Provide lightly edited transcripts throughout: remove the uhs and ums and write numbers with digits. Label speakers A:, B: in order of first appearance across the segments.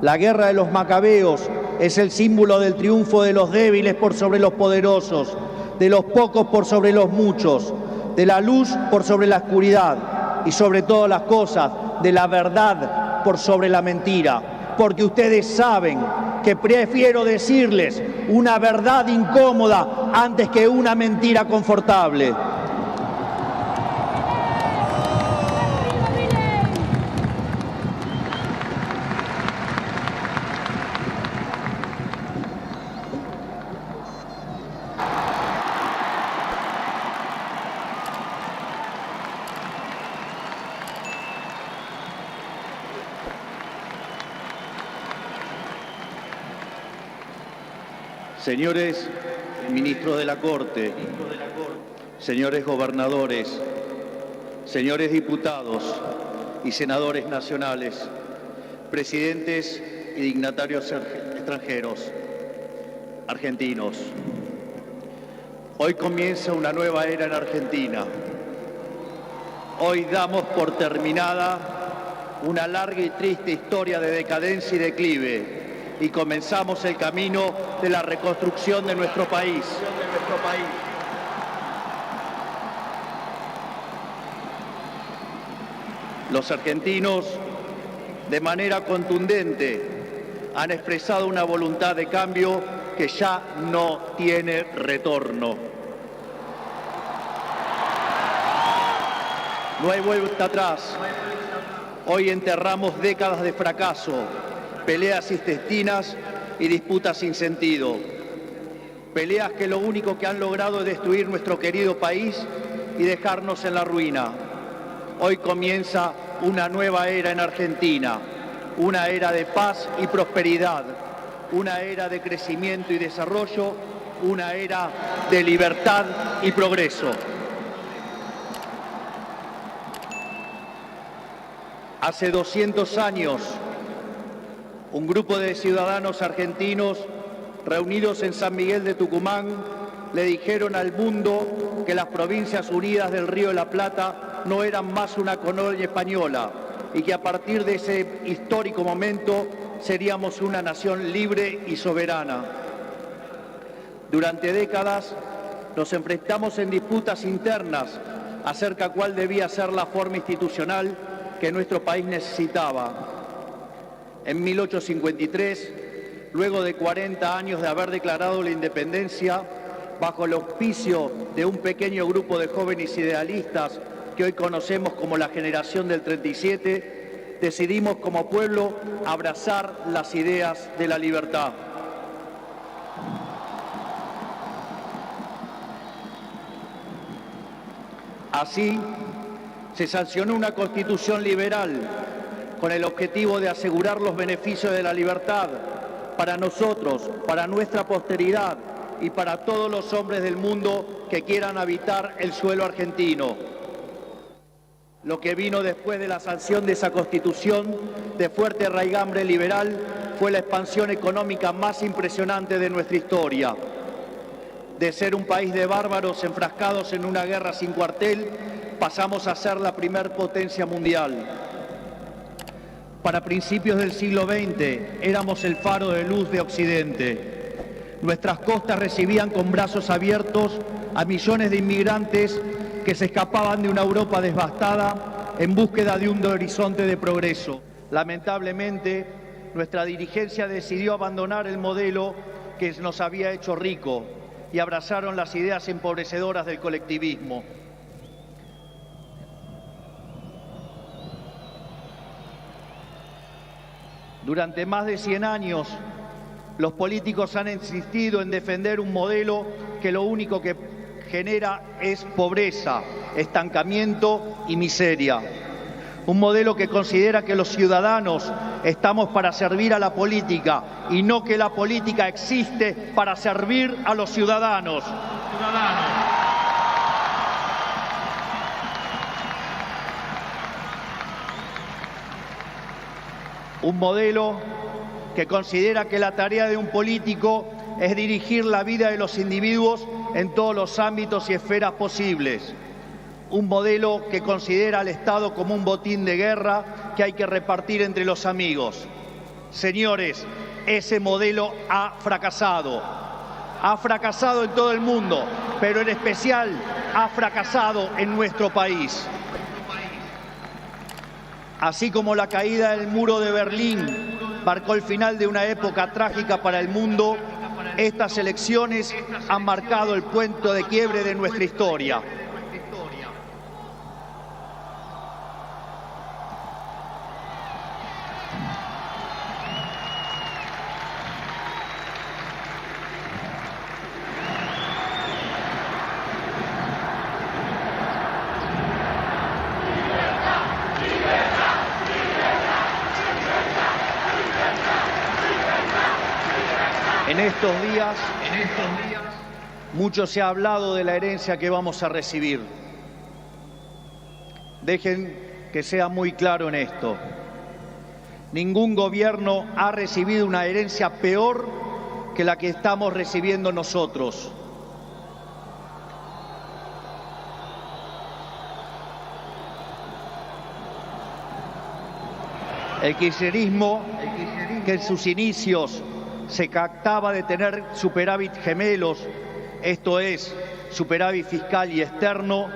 A: La guerra de los macabeos es el símbolo del triunfo de los débiles por sobre los poderosos, de los pocos por sobre los muchos, de la luz por sobre la oscuridad y sobre todas las cosas, de la verdad por sobre la mentira. Porque ustedes saben que prefiero decirles una verdad incómoda antes que una mentira confortable. Señores ministros de la Corte, señores gobernadores, señores diputados y senadores nacionales, presidentes y dignatarios extranjeros, argentinos. Hoy comienza una nueva era en Argentina. Hoy damos por terminada una larga y triste historia de decadencia y declive, y comenzamos el camino de la reconstrucción de nuestro país. Los argentinos, de manera contundente, han expresado una voluntad de cambio que ya no tiene retorno. No hay vuelta atrás. Hoy enterramos décadas de fracaso, peleas intestinas y disputas sin sentido. Peleas que lo único que han logrado es destruir nuestro querido país y dejarnos en la ruina. Hoy comienza una nueva era en Argentina, una era de paz y prosperidad, una era de crecimiento y desarrollo, una era de libertad y progreso. Hace 200 años, un grupo de ciudadanos argentinos reunidos en San Miguel de Tucumán le dijeron al mundo que las Provincias Unidas del Río de la Plata no eran más una colonia española y que a partir de ese histórico momento seríamos una nación libre y soberana. Durante décadas nos enfrentamos en disputas internas acerca de cuál debía ser la forma institucional que nuestro país necesitaba. En 1853, luego de 40 años de haber declarado la independencia, bajo el auspicio de un pequeño grupo de jóvenes idealistas que hoy conocemos como la generación del 37, decidimos como pueblo abrazar las ideas de la libertad. Así, se sancionó una constitución liberal con el objetivo de asegurar los beneficios de la libertad para nosotros, para nuestra posteridad y para todos los hombres del mundo que quieran habitar el suelo argentino. Lo que vino después de la sanción de esa Constitución de fuerte raigambre liberal fue la expansión económica más impresionante de nuestra historia. De ser un país de bárbaros enfrascados en una guerra sin cuartel, pasamos a ser la primer potencia mundial. Para principios del siglo XX éramos el faro de luz de Occidente. Nuestras costas recibían con brazos abiertos a millones de inmigrantes que se escapaban de una Europa devastada en búsqueda de un horizonte de progreso. Lamentablemente, nuestra dirigencia decidió abandonar el modelo que nos había hecho rico y abrazaron las ideas empobrecedoras del colectivismo. Durante más de 100 años, los políticos han insistido en defender un modelo que lo único que genera es pobreza, estancamiento y miseria. Un modelo que considera que los ciudadanos estamos para servir a la política y no que la política existe para servir a los ciudadanos. Un modelo que considera que la tarea de un político es dirigir la vida de los individuos en todos los ámbitos y esferas posibles. Un modelo que considera al Estado como un botín de guerra que hay que repartir entre los amigos. Señores, ese modelo ha fracasado. Ha fracasado en todo el mundo, pero en especial ha fracasado en nuestro país. Así como la caída del muro de Berlín marcó el final de una época trágica para el mundo, estas elecciones han marcado el punto de quiebre de nuestra historia. En estos días, mucho se ha hablado de la herencia que vamos a recibir. Dejen que sea muy claro en esto. Ningún gobierno ha recibido una herencia peor que la que estamos recibiendo nosotros. El kirchnerismo, que en sus inicios se jactaba de tener superávit gemelos, esto es, superávit fiscal y externo,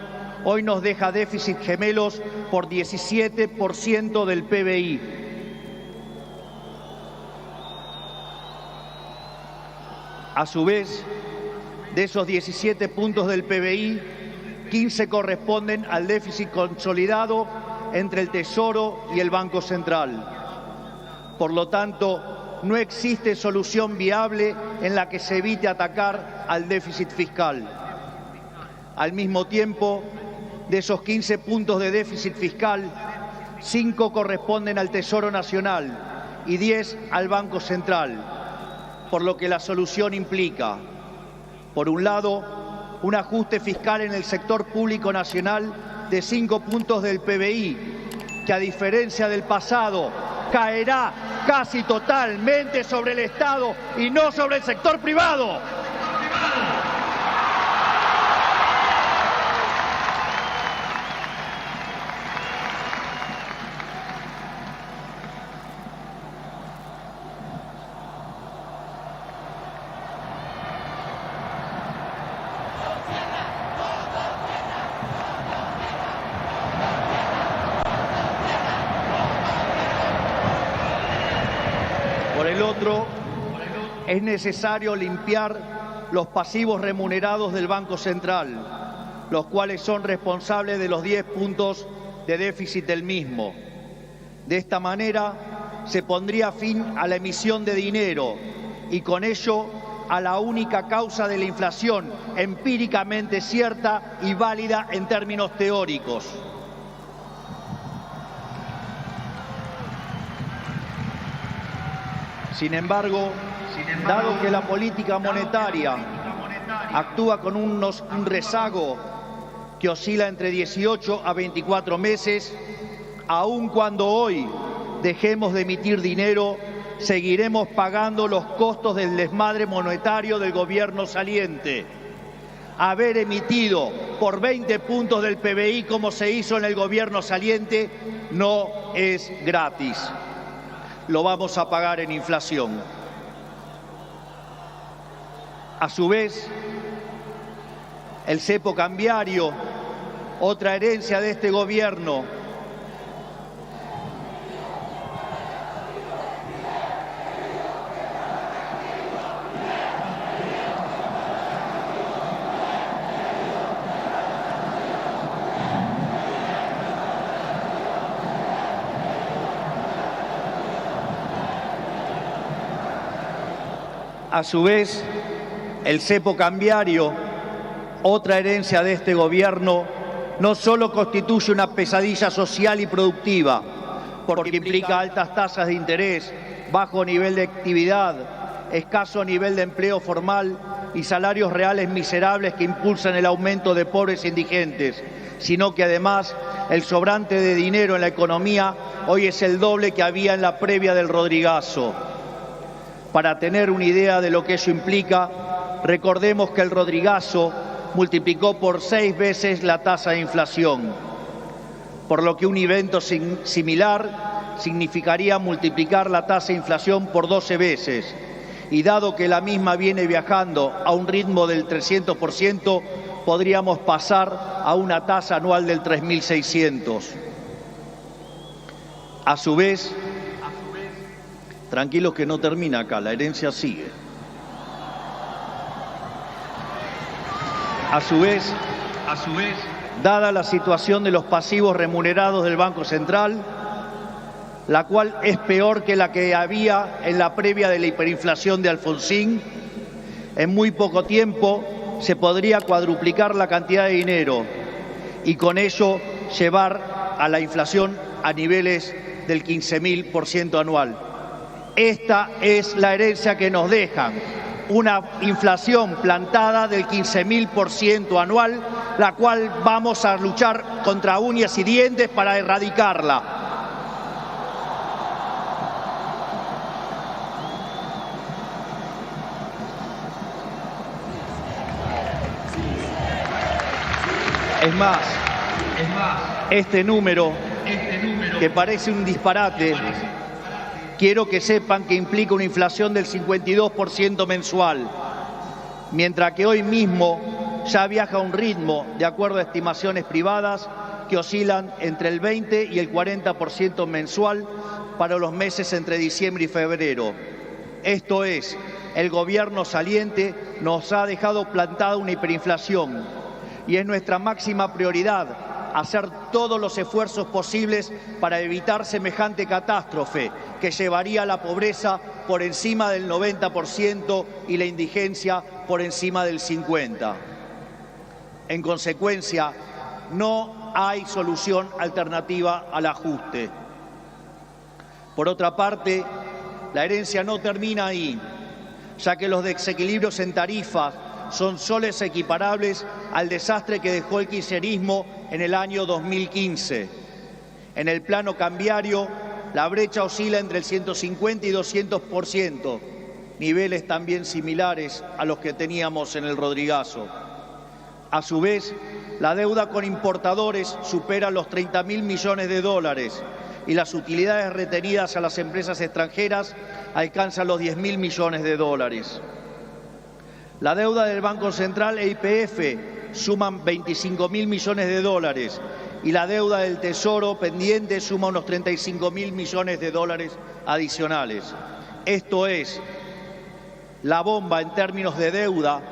A: hoy nos deja déficit gemelos por 17% del PBI. A su vez, de esos 17 puntos del PBI, 15 corresponden al déficit consolidado entre el Tesoro y el Banco Central. Por lo tanto, no existe solución viable en la que se evite atacar al déficit fiscal. Al mismo tiempo, de esos 15 puntos de déficit fiscal, 5 corresponden al Tesoro Nacional y 10 al Banco Central, por lo que la solución implica, por un lado, un ajuste fiscal en el sector público nacional de 5 puntos del PBI, que a diferencia del pasado, caerá casi totalmente sobre el Estado y no sobre el sector privado. Por el otro, es necesario limpiar los pasivos remunerados del Banco Central, los cuales son responsables de los 10 puntos de déficit del mismo. De esta manera, se pondría fin a la emisión de dinero y con ello a la única causa de la inflación empíricamente cierta y válida en términos teóricos. Sin embargo, dado que la política monetaria actúa con un rezago que oscila entre 18 a 24 meses, aun cuando hoy dejemos de emitir dinero, seguiremos pagando los costos del desmadre monetario del gobierno saliente. Haber emitido por 20 puntos del PBI, como se hizo en el gobierno saliente, no es gratis. Lo vamos a pagar en inflación. A su vez, el cepo cambiario, otra herencia de este gobierno, a su vez, el cepo cambiario, otra herencia de este gobierno, no solo constituye una pesadilla social y productiva, porque implica altas tasas de interés, bajo nivel de actividad, escaso nivel de empleo formal y salarios reales miserables que impulsan el aumento de pobres e indigentes, sino que además el sobrante de dinero en la economía hoy es el doble que había en la previa del Rodrigazo. Para tener una idea de lo que eso implica, recordemos que el Rodrigazo multiplicó por 6 veces la tasa de inflación, por lo que un evento similar significaría multiplicar la tasa de inflación por 12 veces. Y dado que la misma viene viajando a un ritmo del 300%, podríamos pasar a una tasa anual del 3.600. A su vez, tranquilos que no termina acá, la herencia sigue. A su vez, dada la situación de los pasivos remunerados del Banco Central, la cual es peor que la que había en la previa de la hiperinflación de Alfonsín, en muy poco tiempo se podría cuadruplicar la cantidad de dinero y con ello llevar a la inflación a niveles del 15.000% anual. Esta es la herencia que nos dejan, una inflación plantada del 15.000% anual, la cual vamos a luchar contra uñas y dientes para erradicarla. Es más, este número, que parece un disparate, quiero que sepan que implica una inflación del 52% mensual, mientras que hoy mismo ya viaja a un ritmo, de acuerdo a estimaciones privadas, que oscilan entre el 20 y el 40% mensual para los meses entre diciembre y febrero. Esto es, el gobierno saliente nos ha dejado plantada una hiperinflación y es nuestra máxima prioridad hacer todos los esfuerzos posibles para evitar semejante catástrofe que llevaría a la pobreza por encima del 90% y la indigencia por encima del 50%. En consecuencia, no hay solución alternativa al ajuste. Por otra parte, la herencia no termina ahí, ya que los desequilibrios en tarifas son soles equiparables al desastre que dejó el kirchnerismo en el año 2015. En el plano cambiario, la brecha oscila entre el 150 y 200%, niveles también similares a los que teníamos en el Rodrigazo. A su vez, la deuda con importadores supera los 30.000 millones de dólares y las utilidades retenidas a las empresas extranjeras alcanzan los 10.000 millones de dólares. La deuda del Banco Central e YPF suman 25.000 millones de dólares y la deuda del Tesoro pendiente suma unos 35.000 millones de dólares adicionales. Esto es, la bomba en términos de deuda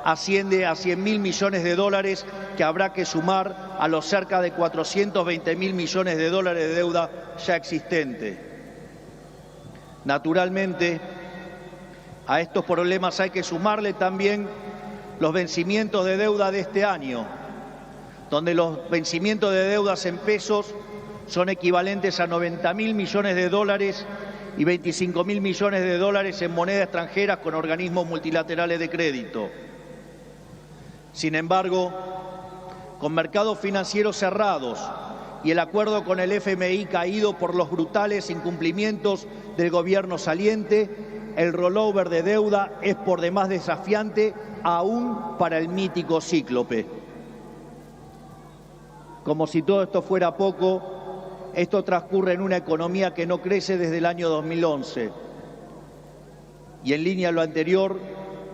A: asciende a 100.000 millones de dólares que habrá que sumar a los cerca de 420.000 millones de dólares de deuda ya existente. Naturalmente, a estos problemas hay que sumarle también los vencimientos de deuda de este año, donde los vencimientos de deudas en pesos son equivalentes a 90.000 millones de dólares y 25.000 millones de dólares en moneda extranjera con organismos multilaterales de crédito. Sin embargo, con mercados financieros cerrados y el acuerdo con el FMI caído por los brutales incumplimientos del gobierno saliente, el rollover de deuda es por demás desafiante aún para el mítico cíclope. Como si todo esto fuera poco, esto transcurre en una economía que no crece desde el año 2011. Y en línea a lo anterior,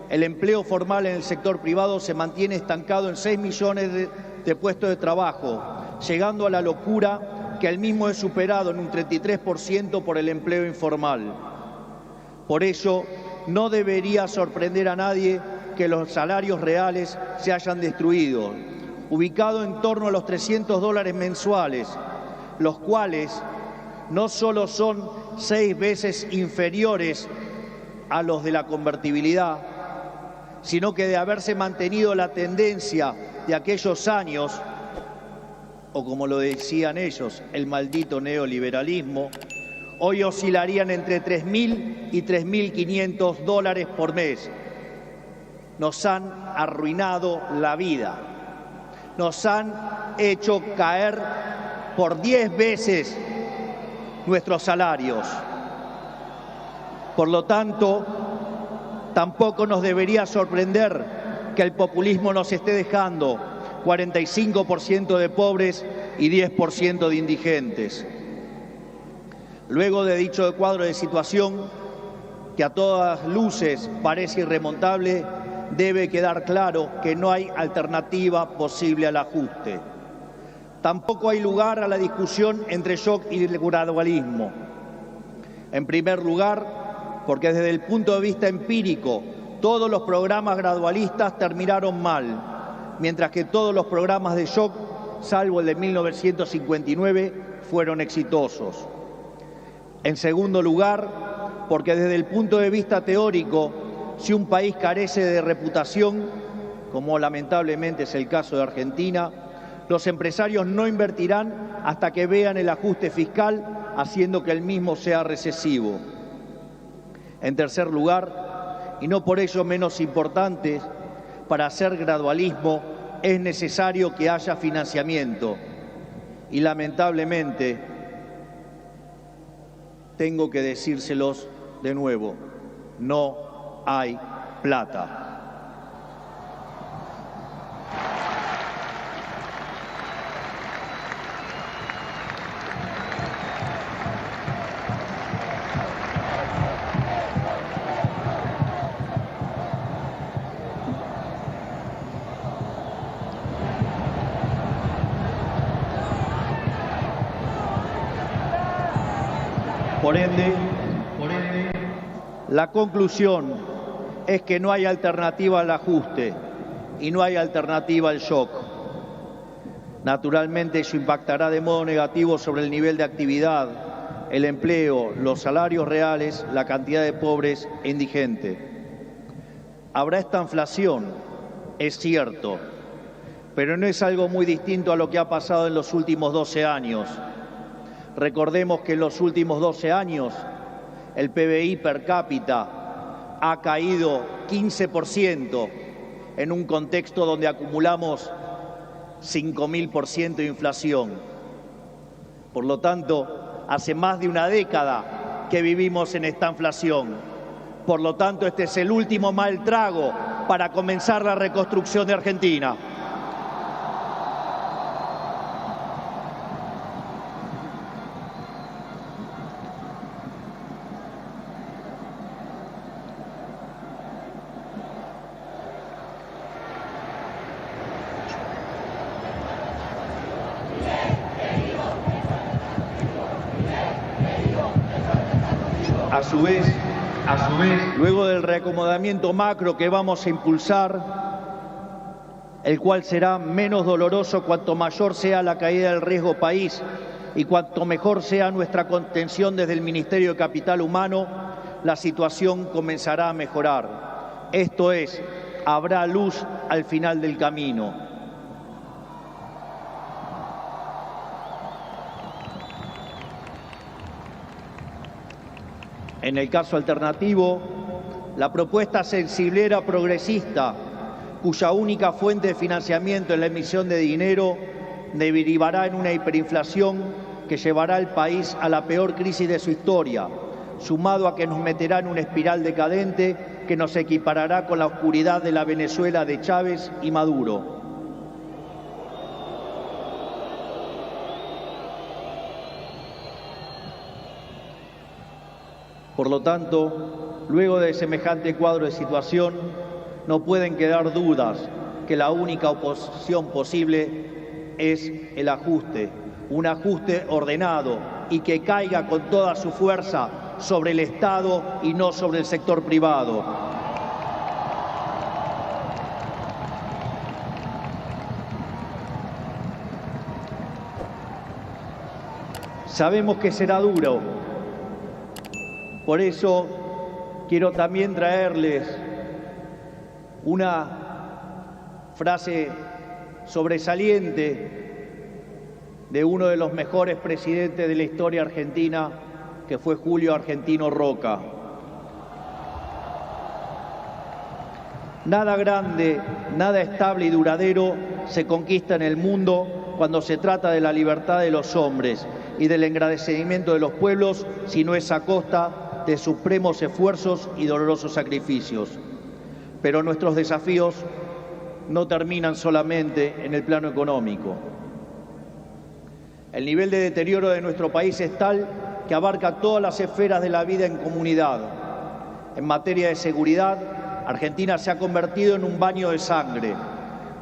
A: el empleo formal en el sector privado se mantiene estancado en 6 millones de puestos de trabajo, llegando a la locura que el mismo es superado en un 33% por el empleo informal. Por ello, no debería sorprender a nadie que los salarios reales se hayan destruido, ubicado en torno a los $300 mensuales, los cuales no solo son 6 veces inferiores a los de la convertibilidad, sino que de haberse mantenido la tendencia de aquellos años, o como lo decían ellos, el maldito neoliberalismo, hoy oscilarían entre 3.000 y 3.500 dólares por mes. Nos han arruinado la vida. Nos han hecho caer por 10 veces nuestros salarios. Por lo tanto, tampoco nos debería sorprender que el populismo nos esté dejando 45% de pobres y 10% de indigentes. Luego de dicho cuadro de situación, que a todas luces parece irremontable, debe quedar claro que no hay alternativa posible al ajuste. Tampoco hay lugar a la discusión entre shock y el gradualismo. En primer lugar, porque desde el punto de vista empírico, todos los programas gradualistas terminaron mal, mientras que todos los programas de shock, salvo el de 1959, fueron exitosos. En segundo lugar, porque desde el punto de vista teórico, si un país carece de reputación, como lamentablemente es el caso de Argentina, los empresarios no invertirán hasta que vean el ajuste fiscal, haciendo que el mismo sea recesivo. En tercer lugar, y no por ello menos importante, para hacer gradualismo es necesario que haya financiamiento. Y lamentablemente, tengo que decírselos de nuevo, no hay plata. Por ende, la conclusión es que no hay alternativa al ajuste y no hay alternativa al shock. Naturalmente, eso impactará de modo negativo sobre el nivel de actividad, el empleo, los salarios reales, la cantidad de pobres e indigentes. Habrá esta inflación, es cierto, pero no es algo muy distinto a lo que ha pasado en los últimos 12 años. Recordemos que en los últimos 12 años el PBI per cápita ha caído 15% en un contexto donde acumulamos 5.000% de inflación. Por lo tanto, hace más de una década que vivimos en esta inflación. Por lo tanto, este es el último mal trago para comenzar la reconstrucción de Argentina. A su vez, luego del reacomodamiento macro que vamos a impulsar, el cual será menos doloroso cuanto mayor sea la caída del riesgo país y cuanto mejor sea nuestra contención desde el Ministerio de Capital Humano, la situación comenzará a mejorar. Esto es, habrá luz al final del camino. En el caso alternativo, la propuesta sensiblera progresista, cuya única fuente de financiamiento es la emisión de dinero, derivará en una hiperinflación que llevará al país a la peor crisis de su historia, sumado a que nos meterá en una espiral decadente que nos equiparará con la oscuridad de la Venezuela de Chávez y Maduro. Por lo tanto, luego de semejante cuadro de situación, no pueden quedar dudas que la única oposición posible es el ajuste, un ajuste ordenado y que caiga con toda su fuerza sobre el Estado y no sobre el sector privado. Sabemos que será duro. Por eso quiero también traerles una frase sobresaliente de uno de los mejores presidentes de la historia argentina, que fue Julio Argentino Roca. Nada grande, nada estable y duradero se conquista en el mundo cuando se trata de la libertad de los hombres y del engrandecimiento de los pueblos, si no es a costa de supremos esfuerzos y dolorosos sacrificios. Pero nuestros desafíos no terminan solamente en el plano económico. El nivel de deterioro de nuestro país es tal que abarca todas las esferas de la vida en comunidad. En materia de seguridad, Argentina se ha convertido en un baño de sangre.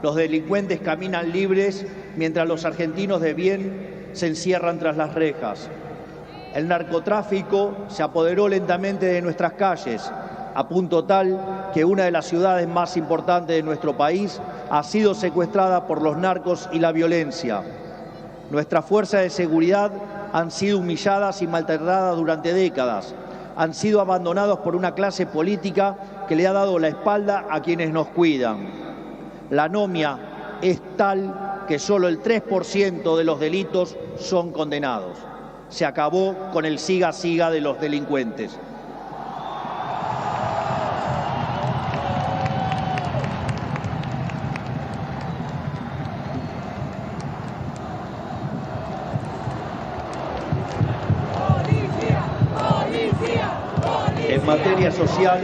A: Los delincuentes caminan libres mientras los argentinos de bien se encierran tras las rejas. El narcotráfico se apoderó lentamente de nuestras calles, a punto tal que una de las ciudades más importantes de nuestro país ha sido secuestrada por los narcos y la violencia. Nuestras fuerzas de seguridad han sido humilladas y maltratadas durante décadas. Han sido abandonados por una clase política que le ha dado la espalda a quienes nos cuidan. La anomia es tal que solo el 3% de los delitos son condenados. Se acabó con el siga-siga de los delincuentes. En materia social,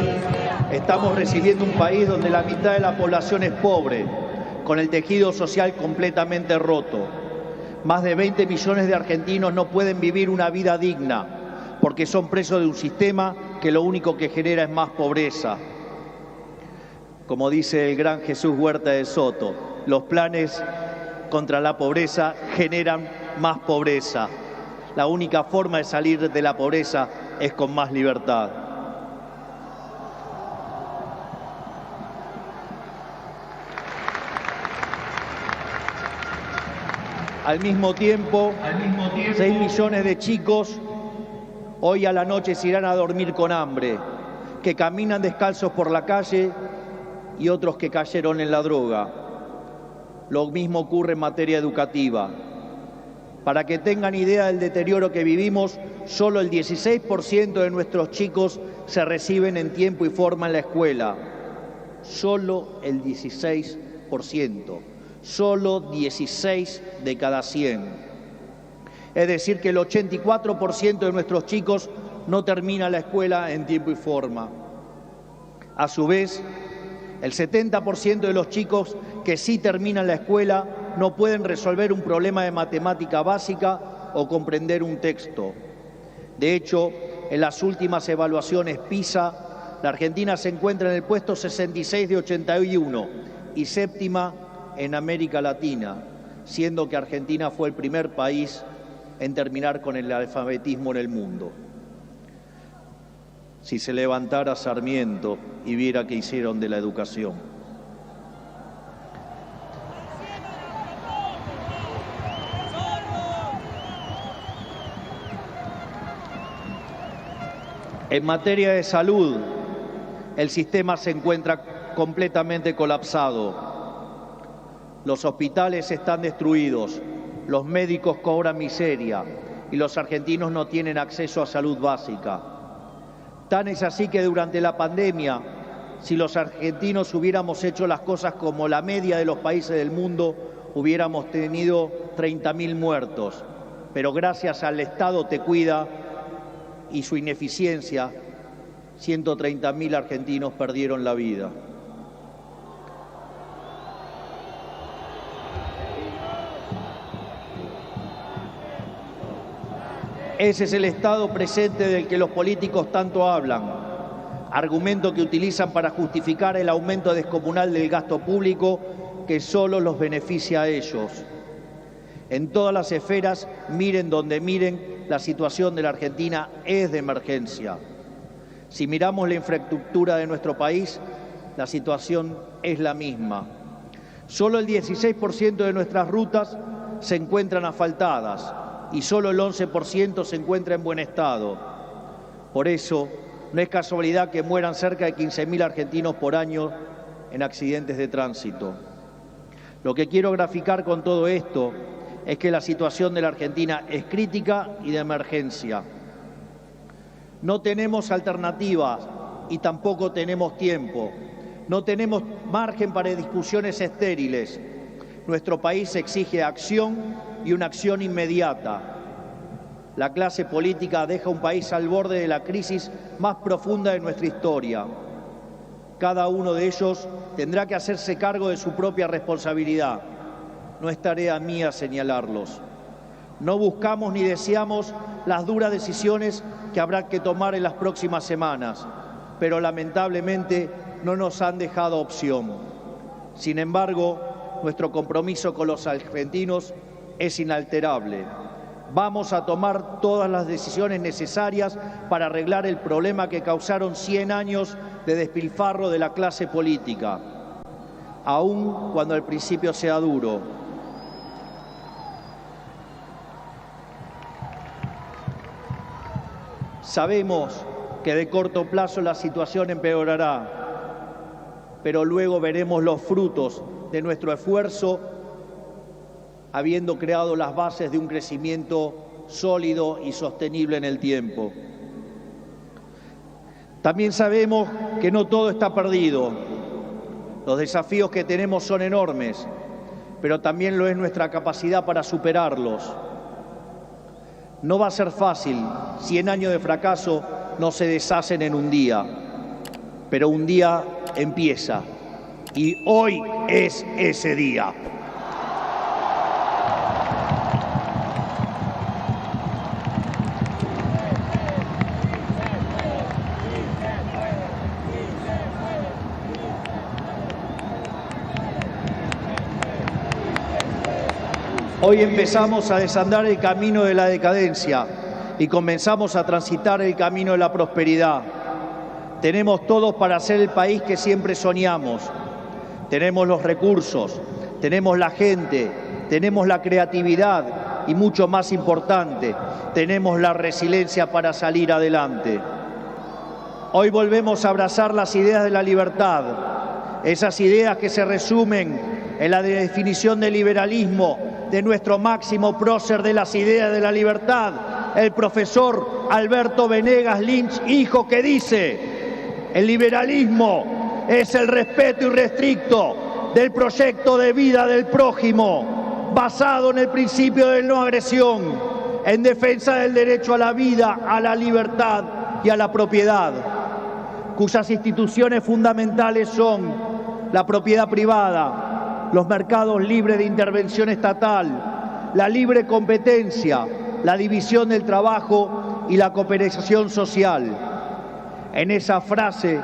A: estamos recibiendo un país donde la mitad de la población es pobre, con el tejido social completamente roto. Más de 20 millones de argentinos no pueden vivir una vida digna porque son presos de un sistema que lo único que genera es más pobreza. Como dice el gran Jesús Huerta de Soto, los planes contra la pobreza generan más pobreza. La única forma de salir de la pobreza es con más libertad. Al mismo tiempo, 6 millones de chicos hoy a la noche se irán a dormir con hambre, que caminan descalzos por la calle y otros que cayeron en la droga. Lo mismo ocurre en materia educativa. Para que tengan idea del deterioro que vivimos, solo el 16% de nuestros chicos se reciben en tiempo y forma en la escuela. Solo el 16%. Solo 16 de cada 100. Es decir, que el 84% de nuestros chicos no termina la escuela en tiempo y forma. A su vez, el 70% de los chicos que sí terminan la escuela no pueden resolver un problema de matemática básica o comprender un texto. De hecho, en las últimas evaluaciones PISA, la Argentina se encuentra en el puesto 66 de 81 y séptima en América Latina, siendo que Argentina fue el primer país en terminar con el alfabetismo en el mundo. Si se levantara Sarmiento y viera qué hicieron de la educación. En materia de salud, el sistema se encuentra completamente colapsado. Los hospitales están destruidos, los médicos cobran miseria y los argentinos no tienen acceso a salud básica. Tan es así que durante la pandemia, si los argentinos hubiéramos hecho las cosas como la media de los países del mundo, hubiéramos tenido 30.000 muertos. Pero gracias al Estado Te Cuida y su ineficiencia, 130.000 argentinos perdieron la vida. Ese es el estado presente del que los políticos tanto hablan, argumento que utilizan para justificar el aumento descomunal del gasto público que solo los beneficia a ellos. En todas las esferas, miren donde miren, la situación de la Argentina es de emergencia. Si miramos la infraestructura de nuestro país, la situación es la misma. Solo el 16% de nuestras rutas se encuentran asfaltadas y solo el 11% se encuentra en buen estado. Por eso, no es casualidad que mueran cerca de 15.000 argentinos por año en accidentes de tránsito. Lo que quiero graficar con todo esto es que la situación de la Argentina es crítica y de emergencia. No tenemos alternativas y tampoco tenemos tiempo. No tenemos margen para discusiones estériles. Nuestro país exige acción y una acción inmediata. La clase política deja un país al borde de la crisis más profunda de nuestra historia. Cada uno de ellos tendrá que hacerse cargo de su propia responsabilidad. No es tarea mía señalarlos. No buscamos ni deseamos las duras decisiones que habrá que tomar en las próximas semanas, pero lamentablemente no nos han dejado opción. Sin embargo, nuestro compromiso con los argentinos es inalterable. Vamos a tomar todas las decisiones necesarias para arreglar el problema que causaron 100 años de despilfarro de la clase política, aun cuando al principio sea duro. Sabemos que de corto plazo la situación empeorará, pero luego veremos los frutos de nuestro esfuerzo, habiendo creado las bases de un crecimiento sólido y sostenible en el tiempo. También sabemos que no todo está perdido. Los desafíos que tenemos son enormes, pero también lo es nuestra capacidad para superarlos. No va a ser fácil, 100 años de fracaso no se deshacen en un día, pero un día empieza y hoy es ese día. Hoy empezamos a desandar el camino de la decadencia y comenzamos a transitar el camino de la prosperidad. Tenemos todos para ser el país que siempre soñamos. Tenemos los recursos, tenemos la gente, tenemos la creatividad y, mucho más importante, tenemos la resiliencia para salir adelante. Hoy volvemos a abrazar las ideas de la libertad, esas ideas que se resumen en la definición del liberalismo de nuestro máximo prócer de las ideas de la libertad, el profesor Alberto Venegas Lynch, hijo, que dice: el liberalismo es el respeto irrestricto del proyecto de vida del prójimo, basado en el principio de no agresión, en defensa del derecho a la vida, a la libertad y a la propiedad, cuyas instituciones fundamentales son la propiedad privada, los mercados libres de intervención estatal, la libre competencia, la división del trabajo y la cooperación social. En esa frase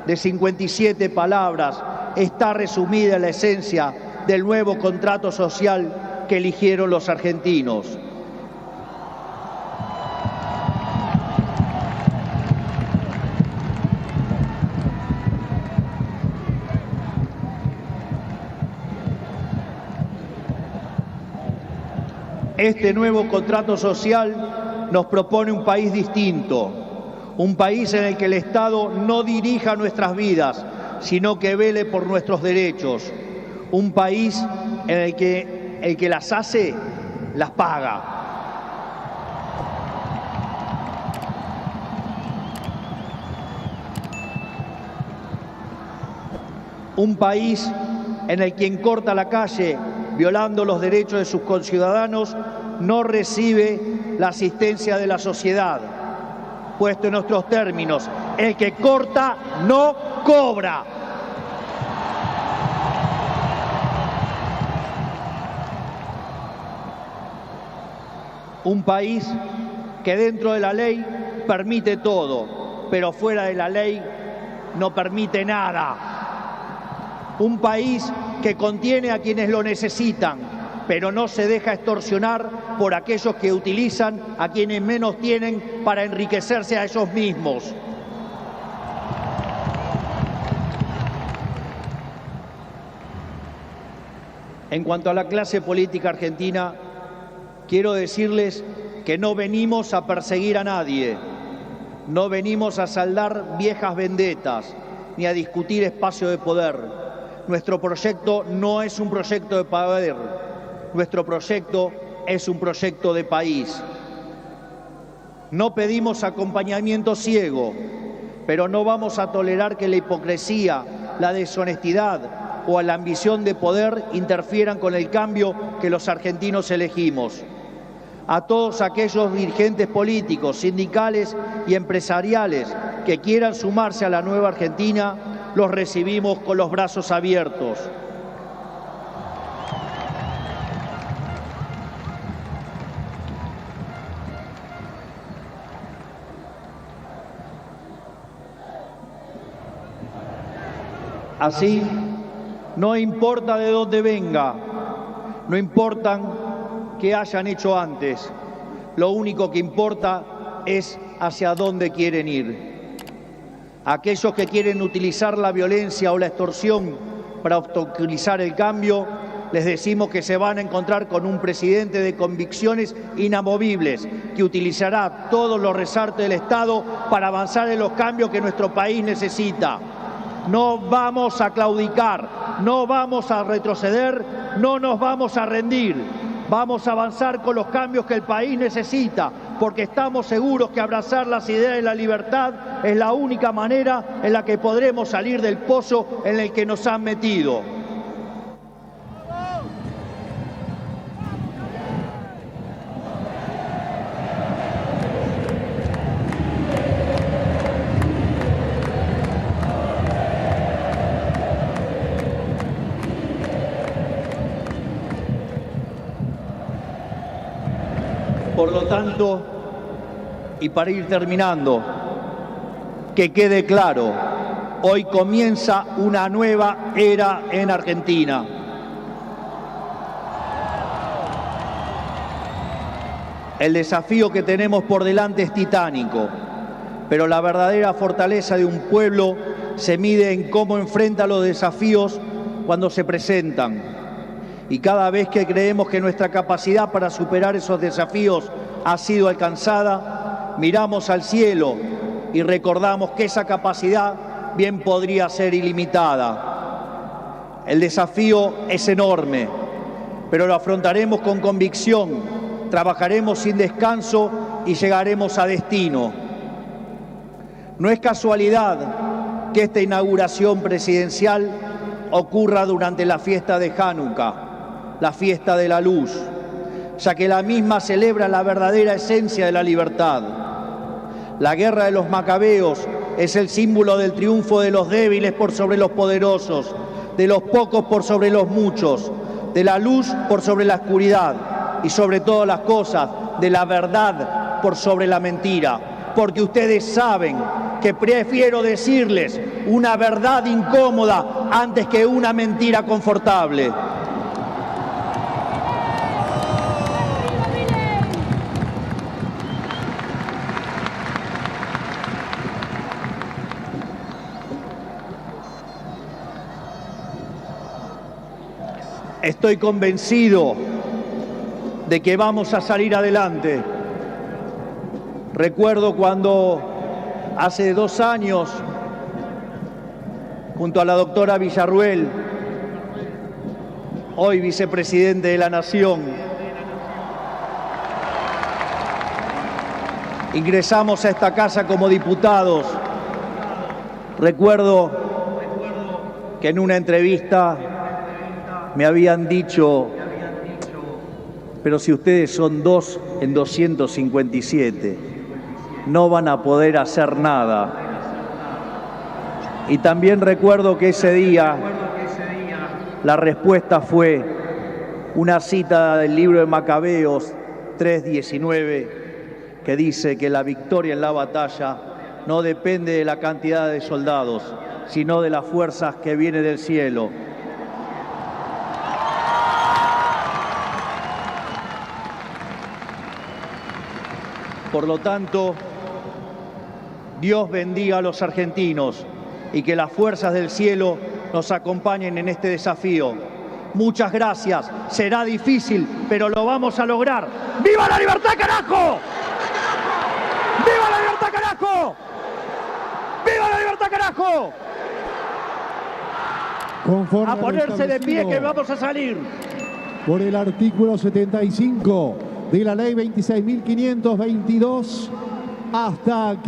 A: de 57 palabras está resumida la esencia del nuevo contrato social que eligieron los argentinos. Este nuevo contrato social nos propone un país distinto, un país en el que el Estado no dirija nuestras vidas, sino que vele por nuestros derechos, un país en el que las hace, las paga. Un país en el que quien corta la calle violando los derechos de sus conciudadanos no recibe la asistencia de la sociedad. Puesto en nuestros términos, el que corta no cobra. Un país que dentro de la ley permite todo, pero fuera de la ley no permite nada. Un país que contiene a quienes lo necesitan, pero no se deja extorsionar por aquellos que utilizan a quienes menos tienen para enriquecerse a ellos mismos. En cuanto a la clase política argentina, quiero decirles que no venimos a perseguir a nadie, no venimos a saldar viejas vendetas, ni a discutir espacio de poder. Nuestro proyecto no es un proyecto de poder, nuestro proyecto es un proyecto de país. No pedimos acompañamiento ciego, pero no vamos a tolerar que la hipocresía, la deshonestidad o la ambición de poder interfieran con el cambio que los argentinos elegimos. A todos aquellos dirigentes políticos, sindicales y empresariales que quieran sumarse a la nueva Argentina, los recibimos con los brazos abiertos. Así, no importa de dónde venga, no importa qué hayan hecho antes, lo único que importa es hacia dónde quieren ir. Aquellos que quieren utilizar la violencia o la extorsión para obstaculizar el cambio, les decimos que se van a encontrar con un presidente de convicciones inamovibles, que utilizará todos los resortes del Estado para avanzar en los cambios que nuestro país necesita. No vamos a claudicar, no vamos a retroceder, no nos vamos a rendir. Vamos a avanzar con los cambios que el país necesita, porque estamos seguros que abrazar las ideas de la libertad es la única manera en la que podremos salir del pozo en el que nos han metido. Por lo tanto, y para ir terminando, que quede claro, hoy comienza una nueva era en Argentina. El desafío que tenemos por delante es titánico, pero la verdadera fortaleza de un pueblo se mide en cómo enfrenta los desafíos cuando se presentan. Y cada vez que creemos que nuestra capacidad para superar esos desafíos ha sido alcanzada, miramos al cielo y recordamos que esa capacidad bien podría ser ilimitada. El desafío es enorme, pero lo afrontaremos con convicción, trabajaremos sin descanso y llegaremos a destino. No es casualidad que esta inauguración presidencial ocurra durante la fiesta de Hanukkah, la fiesta de la luz, ya que la misma celebra la verdadera esencia de la libertad. La guerra de los macabeos es el símbolo del triunfo de los débiles por sobre los poderosos, de los pocos por sobre los muchos, de la luz por sobre la oscuridad y sobre todas las cosas, de la verdad por sobre la mentira. Porque ustedes saben que prefiero decirles una verdad incómoda antes que una mentira confortable. Estoy convencido de que vamos a salir adelante. Recuerdo cuando hace 2 años, junto a la doctora Villarruel, hoy vicepresidente de la Nación, ingresamos a esta casa como diputados. Recuerdo que en una entrevista me habían dicho, pero si ustedes son 2 en 257, no van a poder hacer nada. Y también recuerdo que ese día la respuesta fue una cita del libro de Macabeos 3:19, que dice que la victoria en la batalla no depende de la cantidad de soldados, sino de las fuerzas que vienen del cielo. Por lo tanto, Dios bendiga a los argentinos y que las fuerzas del cielo nos acompañen en este desafío. Muchas gracias. Será difícil, pero lo vamos a lograr. ¡Viva la libertad, carajo! ¡Viva la libertad, carajo! ¡Viva la libertad, carajo!
B: Conforme
A: a ponerse de pie que vamos a salir.
B: Por el artículo 75 de la ley 26.522 hasta aquí.